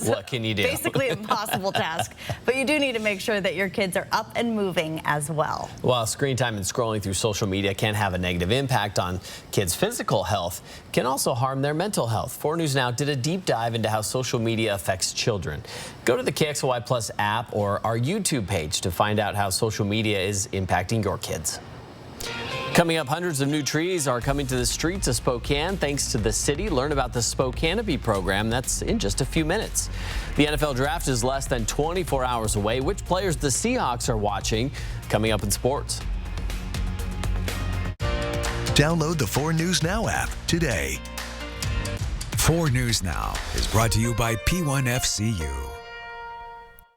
What can you do? Basically impossible task. But you do need to make sure that your kids are up and moving as well. While screen time and scrolling through social media can have a negative impact on kids' physical health, it can also harm their mental health. 4 News Now did a deep dive into how social media affects children. Go to the KXLY Plus app or our YouTube page to find out how social media is impacting your kids. Coming up, hundreds of new trees are coming to the streets of Spokane thanks to the city. Learn about the Spokanopy program. That's in just a few minutes. The NFL draft is less than 24 hours away. Which players the Seahawks are watching? Coming up in sports. Download the 4 News Now app today. 4 News Now is brought to you by P1FCU.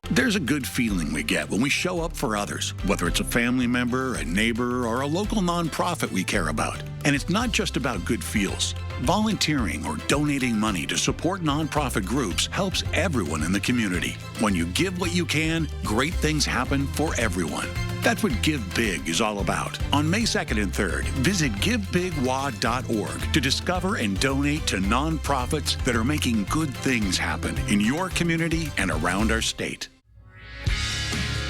There's a good feeling we get when we show up for others, whether it's a family member, a neighbor, or a local nonprofit we care about. And it's not just about good feels. Volunteering or donating money to support nonprofit groups helps everyone in the community. When you give what you can, great things happen for everyone. That's what Give Big is all about. On May 2nd and 3rd, visit GiveBigWA.org to discover and donate to nonprofits that are making good things happen in your community and around our state.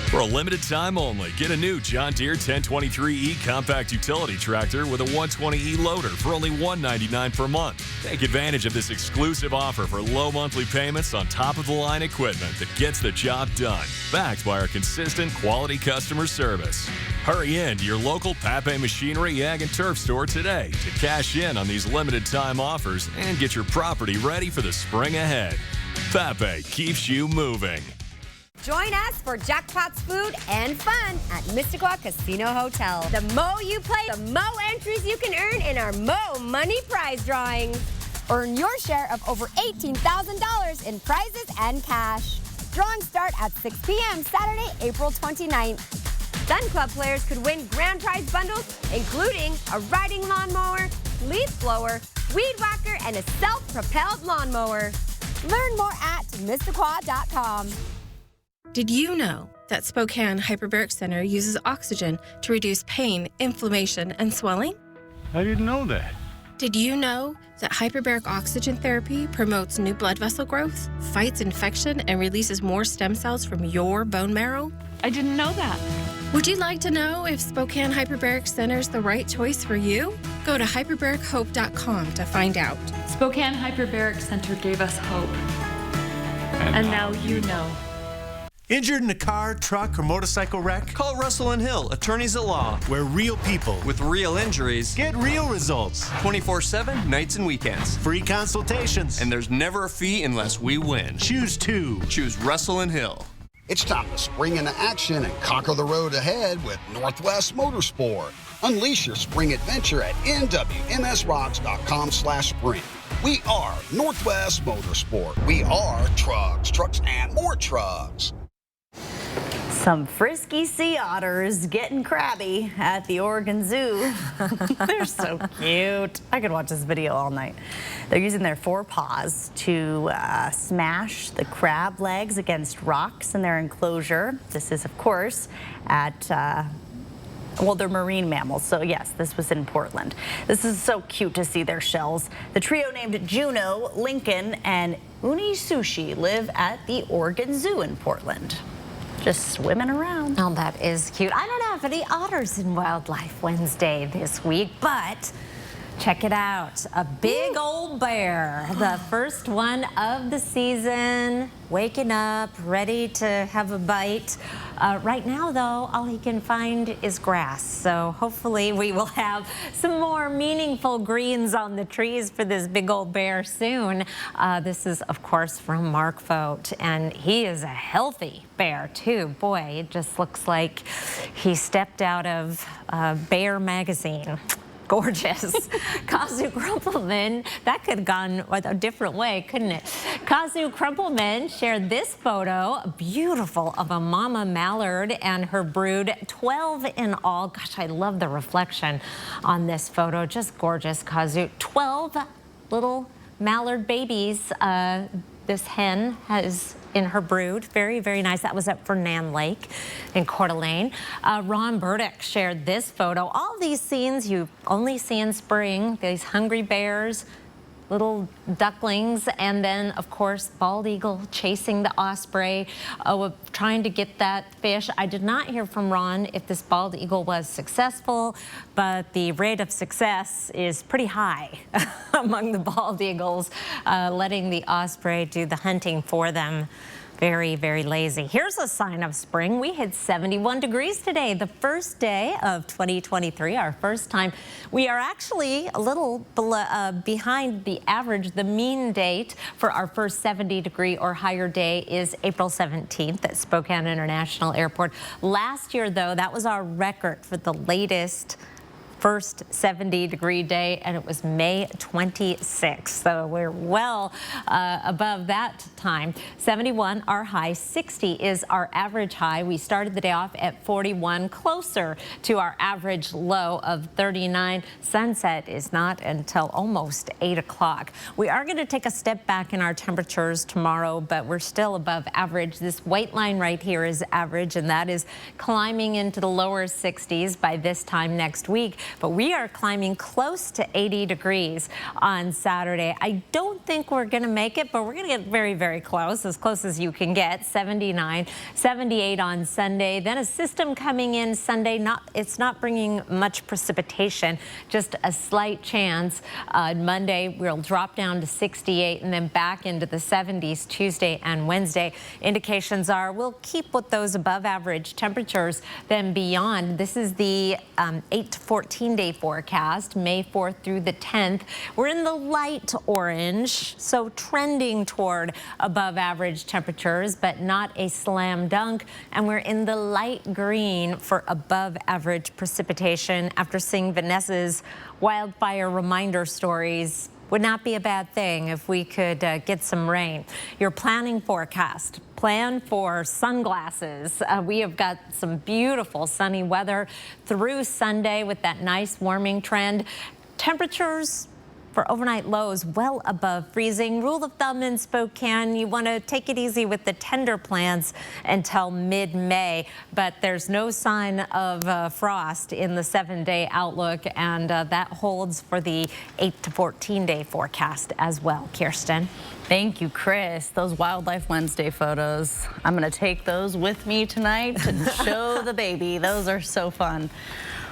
For a limited time only, get a new John Deere 1023E compact utility tractor with a 120E loader for only $199 per month. Take advantage of this exclusive offer for low monthly payments on top-of-the-line equipment that gets the job done, backed by our consistent quality customer service. Hurry in to your local Pape Machinery, Ag, and Turf store today to cash in on these limited-time offers and get your property ready for the spring ahead. Pape keeps you moving. Join us for jackpots, food, and fun at Mississauga Casino Hotel. The more you play, the more entries you can earn in our Mo Money prize drawings. Earn your share of over $18,000 in prizes and cash. Drawings start at 6 p.m. Saturday, April 29th. Gun Club players could win grand prize bundles, including a riding lawnmower, leaf blower, weed whacker, and a self-propelled lawnmower. Learn more at Mississauga.com. Did you know that Spokane Hyperbaric Center uses oxygen to reduce pain, inflammation, and swelling? I didn't know that. Did you know that hyperbaric oxygen therapy promotes new blood vessel growth, fights infection, and releases more stem cells from your bone marrow? I didn't know that. Would you like to know if Spokane Hyperbaric Center is the right choice for you? Go to hyperbarichope.com to find out. Spokane Hyperbaric Center gave us hope. And now you know. Injured in a car, truck, or motorcycle wreck? Call Russell & Hill, attorneys at law. Where real people with real injuries get real results. 24/7, nights and weekends. Free consultations. And there's never a fee unless we win. Choose two. Choose Russell & Hill. It's time to spring into action and conquer the road ahead with Northwest Motorsport. Unleash your spring adventure at nwmsrocks.com/spring. We are Northwest Motorsport. We are trucks, and more trucks. Some frisky sea otters getting crabby at the Oregon Zoo. They're so cute. I could watch this video all night. They're using their forepaws to smash the crab legs against rocks in their enclosure. This is, of course, at well, they're marine mammals, so yes, this was in Portland. This is so cute to see their shells. The trio named Juno, Lincoln, and Uni Sushi live at the Oregon Zoo in Portland. Just swimming around. Oh, that is cute. I don't have any otters in Wildlife Wednesday this week, but check it out. A big old bear, the first one of the season, waking up, ready to have a bite. Right now, though, all he can find is grass. So hopefully we will have some more meaningful greens on the trees for this big old bear soon. This is, of course, from Mark Vogt, and he is a healthy bear, too. Boy, it just looks like he stepped out of Bear magazine. Gorgeous. Kazu Krumpelman, that could have gone a different way, couldn't it? Kazu Krumpelman shared this photo, beautiful, of a mama mallard and her brood, 12 in all. Gosh, I love the reflection on this photo. Just gorgeous, Kazu. 12 little mallard babies this hen has in her brood. Very, very nice. That was at Fernand Lake in Coeur d'Alene. Ron Burdick shared this photo. All these scenes you only see in spring, these hungry bears, little ducklings, and then, of course, bald eagle chasing the osprey, trying to get that fish. I did not hear from Ron if this bald eagle was successful, but the rate of success is pretty high among the bald eagles, letting the osprey do the hunting for them. Very, very lazy. Here's a sign of spring. We hit 71 degrees today, the first day of 2023, our first time. We are actually a little behind the average. The mean date for our first 70-degree or higher day is April 17th at Spokane International Airport. Last year, though, that was our record for the latest first 70-degree day, and it was May 26th. So we're well above that time. 71, our high. 60 is our average high. We started the day off at 41, closer to our average low of 39. Sunset is not until almost 8 o'clock. We are going to take a step back in our temperatures tomorrow, but we're still above average. This white line right here is average, and that is climbing into the lower 60s by this time next week. But we are climbing close to 80 degrees on Saturday. I don't think we're going to make it, but we're going to get very, very close as you can get. 79, 78 on Sunday. Then a system coming in Sunday. It's not bringing much precipitation, just a slight chance. Monday, we'll drop down to 68 and then back into the 70s Tuesday and Wednesday. Indications are we'll keep with those above average temperatures then beyond. This is the 8 to 14-day forecast, May 4th through the 10th. We're in the light orange, so trending toward above average temperatures, but not a slam dunk. And we're in the light green for above average precipitation. After seeing Vanessa's wildfire reminder stories, would not be a bad thing if we could get some rain. Your planning forecast. Plan for sunglasses. We have got some beautiful sunny weather through Sunday with that nice warming trend. Temperatures for overnight lows well above freezing. Rule of thumb in Spokane, you want to take it easy with the tender plants until mid-May, but there's no sign of frost in the 7-day outlook, and that holds for the 8 to 14-day forecast as well. Kirsten. Thank you, Chris. Those Wildlife Wednesday photos, I'm going to take those with me tonight and show the baby. Those are so fun.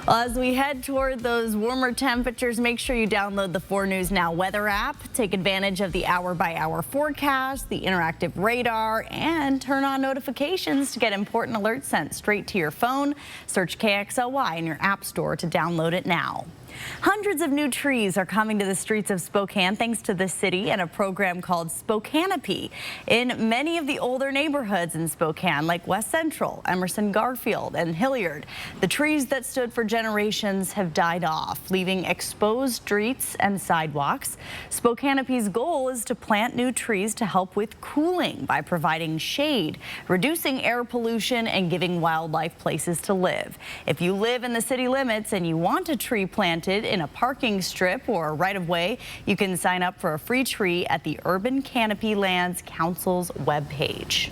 Well, as we head toward those warmer temperatures, make sure you download the 4 News Now weather app. Take advantage of the hour-by-hour forecast, the interactive radar, and turn on notifications to get important alerts sent straight to your phone. Search KXLY in your app store to download it now. Hundreds of new trees are coming to the streets of Spokane thanks to the city and a program called Spokanopy in many of the older neighborhoods in Spokane, like West Central, Emerson Garfield, and Hilliard. The trees that stood for generations have died off, leaving exposed streets and sidewalks. Spokanopy's goal is to plant new trees to help with cooling by providing shade, reducing air pollution, and giving wildlife places to live. If you live in the city limits and you want a tree planted in a parking strip or right-of-way, you can sign up for a free tree at the Urban Canopy Lands Council's webpage.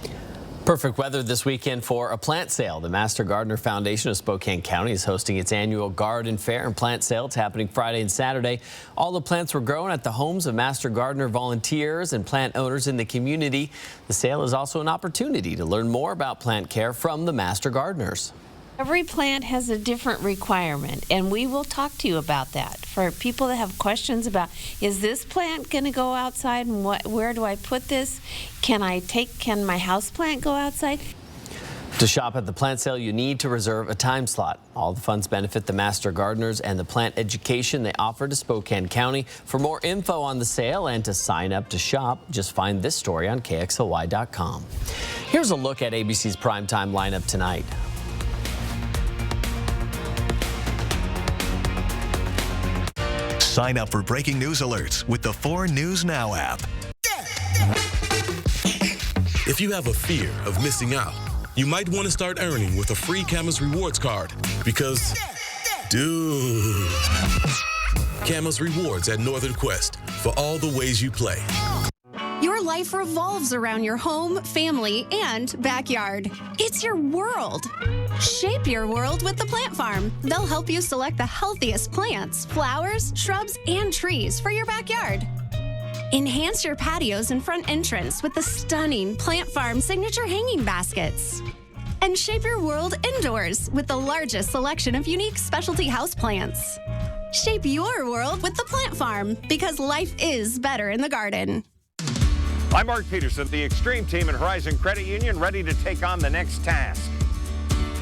Perfect weather this weekend for a plant sale. The Master Gardener Foundation of Spokane County is hosting its annual garden fair and plant sale. It's happening Friday and Saturday. All the plants were grown at the homes of Master Gardener volunteers and plant owners in the community. The sale is also an opportunity to learn more about plant care from the Master Gardeners. Every plant has a different requirement, and we will talk to you about that. For people that have questions about, is this plant going to go outside, and where do I put this? Can my house plant go outside? To shop at the plant sale, you need to reserve a time slot. All the funds benefit the master gardeners and the plant education they offer to Spokane County. For more info on the sale and to sign up to shop, just find this story on KXLY.com. Here's a look at ABC's primetime lineup tonight. Sign up for breaking news alerts with the 4 News Now app. If you have a fear of missing out, you might want to start earning with a free Camas Rewards card because, dude, Camas Rewards at Northern Quest for all the ways you play. Your life revolves around your home, family, and backyard. It's your world. Shape your world with the Plant Farm. They'll help you select the healthiest plants, flowers, shrubs, and trees for your backyard. Enhance your patios and front entrance with the stunning Plant Farm signature hanging baskets. And shape your world indoors with the largest selection of unique specialty houseplants. Shape your world with the Plant Farm because life is better in the garden. I'm Mark Peterson, the Extreme Team at Horizon Credit Union, ready to take on the next task.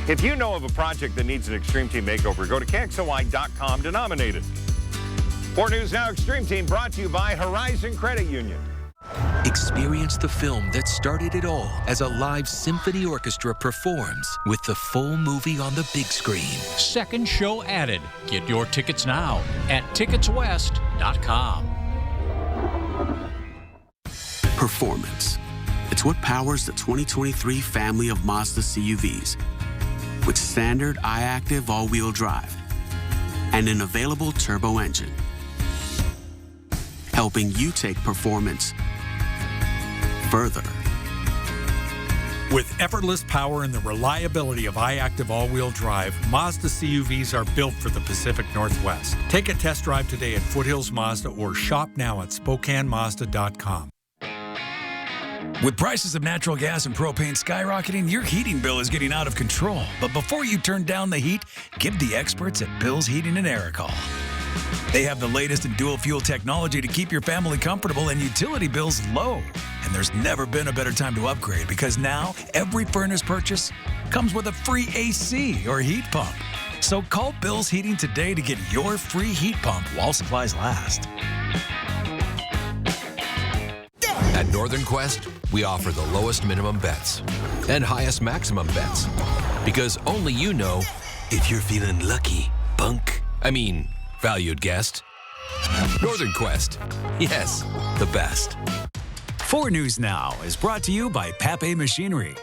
If you know of a project that needs an Extreme Team makeover, go to KXLY.com to nominate it. 4 News Now Extreme Team brought to you by Horizon Credit Union. Experience the film that started it all as a live symphony orchestra performs with the full movie on the big screen. Second show added. Get your tickets now at ticketswest.com. Performance. It's what powers the 2023 family of Mazda CUVs. With standard iActive all-wheel drive and an available turbo engine. Helping you take performance further. With effortless power and the reliability of iActive all-wheel drive, Mazda CUVs are built for the Pacific Northwest. Take a test drive today at Foothills Mazda or shop now at SpokaneMazda.com. With prices of natural gas and propane skyrocketing, your heating bill is getting out of control. But before you turn down the heat, give the experts at Bill's Heating and Air a call. They have the latest in dual fuel technology to keep your family comfortable and utility bills low. And there's never been a better time to upgrade because now every furnace purchase comes with a free AC or heat pump. So call Bill's Heating today to get your free heat pump while supplies last. At Northern Quest, we offer the lowest minimum bets and highest maximum bets because only you know if you're feeling lucky, valued guest. Northern Quest, yes, the best. 4 News Now is brought to you by Pape Machinery.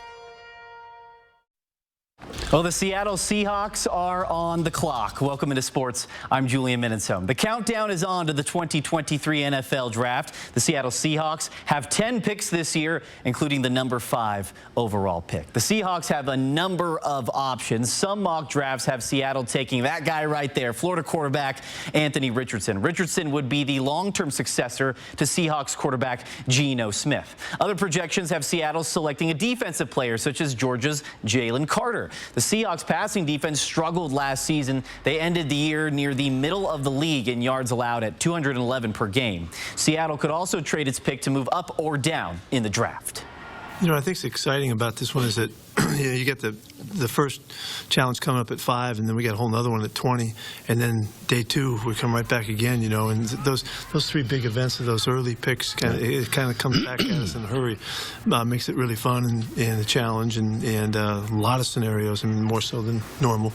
Well, the Seattle Seahawks are on the clock. Welcome into sports. I'm Julian Minnesome. The countdown is on to the 2023 NFL Draft. The Seattle Seahawks have 10 picks this year, including the number 5 overall pick. The Seahawks have a number of options. Some mock drafts have Seattle taking that guy right there, Florida quarterback Anthony Richardson. Richardson would be the long-term successor to Seahawks quarterback Geno Smith. Other projections have Seattle selecting a defensive player, such as Georgia's Jalen Carter. The Seahawks passing defense struggled last season. They ended the year near the middle of the league in yards allowed at 211 per game. Seattle could also trade its pick to move up or down in the draft. You know, I think what's exciting about this one is that you get the first challenge coming up at 5, and then we got a whole other one at 20, and then day 2 we come right back again. You know, and those 3 big events of those early picks kind of comes back at us in a hurry. Makes it really fun and a challenge and a lot of scenarios, and more so than normal.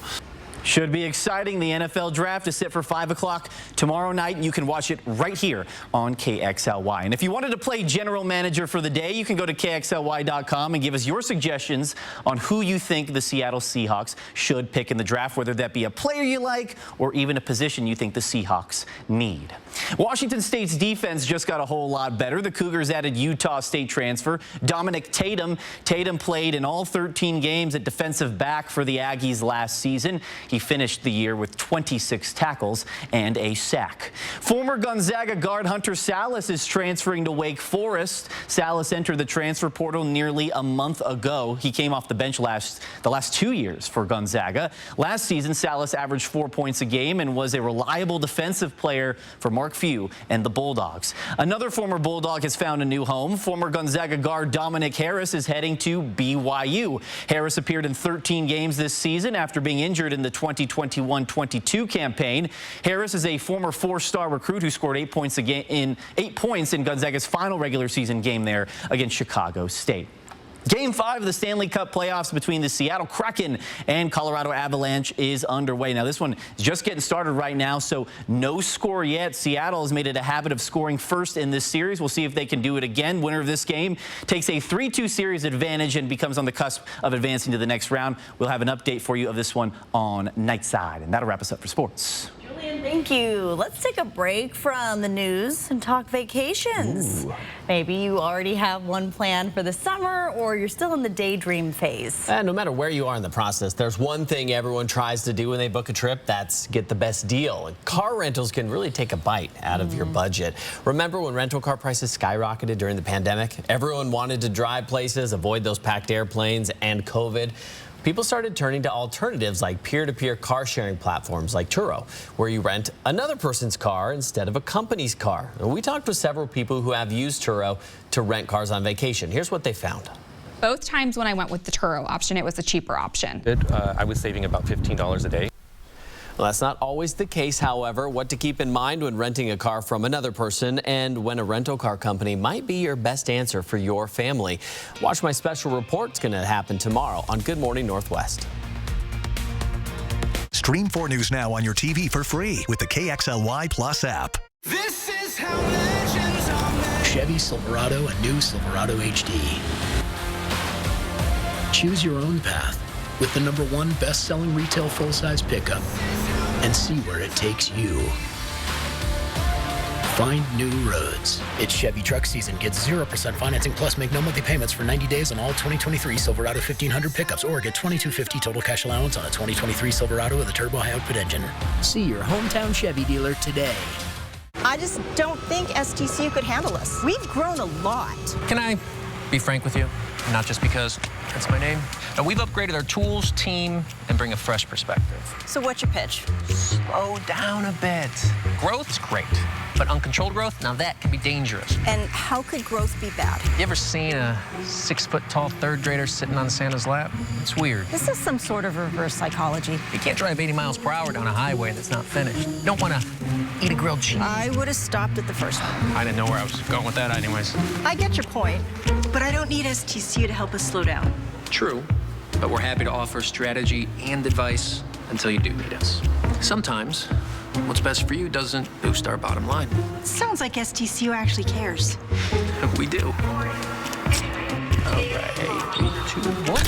Should be exciting. The NFL Draft is set for 5 o'clock tomorrow night. You can watch it right here on KXLY. And if you wanted to play general manager for the day, you can go to KXLY.com and give us your suggestions on who you think the Seattle Seahawks should pick in the draft, whether that be a player you like or even a position you think the Seahawks need. Washington State's defense just got a whole lot better. The Cougars added Utah State transfer Dominic Tatum. Tatum played in all 13 games at defensive back for the Aggies last season. He finished the year with 26 tackles and a sack. Former Gonzaga guard Hunter Sallis is transferring to Wake Forest. Sallis entered the transfer portal nearly a month ago. He came off the bench the last 2 years for Gonzaga. Last season, Sallis averaged 4 points a game and was a reliable defensive player for Mark Few and the Bulldogs. Another former Bulldog has found a new home. Former Gonzaga guard Dominic Harris is heading to BYU. Harris appeared in 13 games this season after being injured in the 2021-22 campaign. Harris is a former four-star recruit who scored 8 points in Gonzaga's final regular season game there against Chicago State. Game 5 of the Stanley Cup playoffs between the Seattle Kraken and Colorado Avalanche is underway. Now, this one is just getting started right now, so no score yet. Seattle has made it a habit of scoring first in this series. We'll see if they can do it again. Winner of this game takes a 3-2 series advantage and becomes on the cusp of advancing to the next round. We'll have an update for you of this one on Nightside, and that'll wrap us up for sports. Julian, thank you. Let's take a break from the news and talk vacations. Ooh. Maybe you already have one planned for the summer, or you're still in the daydream phase. No matter where you are in the process, there's one thing everyone tries to do when they book a trip. That's get the best deal. And car rentals can really take a bite out of your budget. Remember when rental car prices skyrocketed during the pandemic? Everyone wanted to drive places, avoid those packed airplanes and COVID. People started turning to alternatives like peer-to-peer car sharing platforms like Turo, where you rent another person's car instead of a company's car. And we talked with several people who have used Turo to rent cars on vacation. Here's what they found. Both times when I went with the Turo option, it was the cheaper option. I was saving about $15 a day. Well, that's not always the case, however. What to keep in mind when renting a car from another person and when a rental car company might be your best answer for your family. Watch my special report. It's going to happen tomorrow on Good Morning Northwest. Stream 4 News now on your TV for free with the KXLY Plus app. This is how legends are made. Chevy Silverado and new Silverado HD. Choose your own path with the #1 best-selling retail full-size pickup and see where it takes you. Find new roads. It's Chevy truck season. Get 0% financing plus make no monthly payments for 90 days on all 2023 Silverado 1500 pickups or get $2,250 total cash allowance on a 2023 Silverado with a turbo high output engine. See your hometown Chevy dealer today. I just don't think STCU could handle us. We've grown a lot. Can I be frank with you? Not just because it's my name. Now, we've upgraded our tools, team, and bring a fresh perspective. So what's your pitch? Slow down a bit. Growth's great, but uncontrolled growth, now that can be dangerous. And how could growth be bad? You ever seen a 6-foot-tall third grader sitting on Santa's lap? It's weird. This is some sort of reverse psychology. You can't drive 80 miles per hour down a highway that's not finished. You don't want to eat a grilled cheese. I would have stopped at the first one. I didn't know where I was going with that anyways. I get your point, but I don't need STCU to help us slow down. True, but we're happy to offer strategy and advice until you do need us. Sometimes, what's best for you doesn't boost our bottom line. Sounds like STCU actually cares. We do. All right, 3, 2, 1.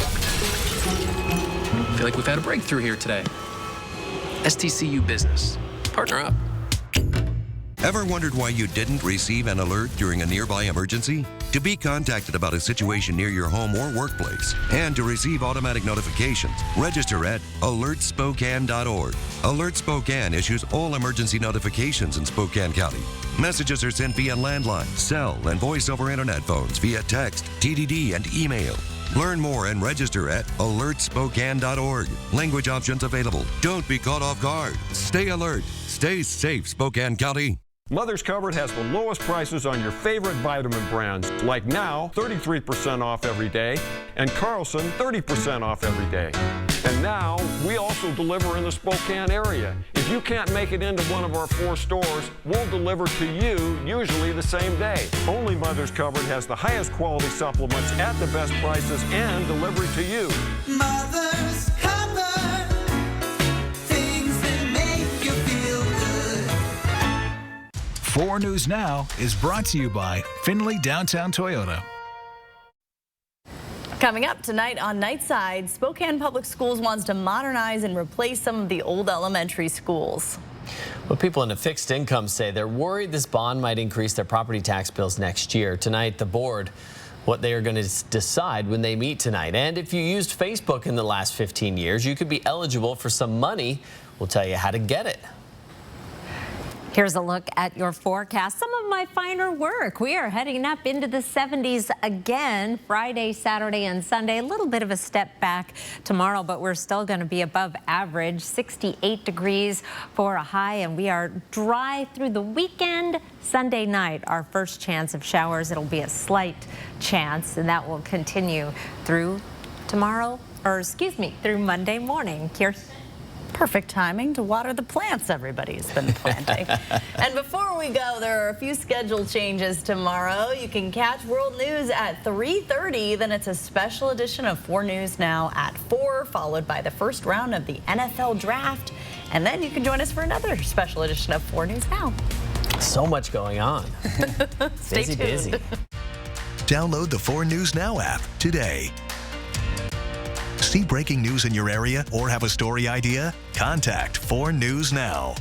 Feel like we've had a breakthrough here today. STCU Business. Partner up. Ever wondered why you didn't receive an alert during a nearby emergency? To be contacted about a situation near your home or workplace, and to receive automatic notifications, register at alertspokane.org. Alert Spokane issues all emergency notifications in Spokane County. Messages are sent via landline, cell, and voice over internet phones, via text, TDD, and email. Learn more and register at alertspokane.org. Language options available. Don't be caught off guard. Stay alert. Stay safe, Spokane County. Mother's Cupboard has the lowest prices on your favorite vitamin brands, like Now, 33% off every day, and Carlson, 30% off every day. And now, we also deliver in the Spokane area. If you can't make it into one of our 4 stores, we'll deliver to you, usually the same day. Only Mother's Cupboard has the highest quality supplements at the best prices and delivery to you. Mother's Cupboard. Things that make you feel good. 4 News Now is brought to you by Findlay Downtown Toyota. Coming up tonight on Nightside, Spokane Public Schools wants to modernize and replace some of the old elementary schools. Well, people in a fixed income say they're worried this bond might increase their property tax bills next year. Tonight, the board what they are going to decide when they meet tonight. And if you used Facebook in the last 15 years, you could be eligible for some money. We'll tell you how to get it. Here's a look at your forecast. Some of my finer work. We are heading up into the 70s again Friday, Saturday, and Sunday. A little bit of a step back tomorrow, but we're still going to be above average. 68 degrees for a high, and we are dry through the weekend. Sunday night, our first chance of showers. It'll be a slight chance, and that will continue through tomorrow, or excuse me, through Monday morning. Kirsten? Perfect timing to water the plants everybody's been planting. And before we go, there are a few schedule changes tomorrow. You can catch World News at 3:30. Then it's a special edition of 4 News Now at 4, followed by the first round of the NFL Draft. And then you can join us for another special edition of 4 News Now. So much going on. Stay tuned. Busy. Download the 4 News Now app today. See breaking news in your area or have a story idea? Contact 4 News Now.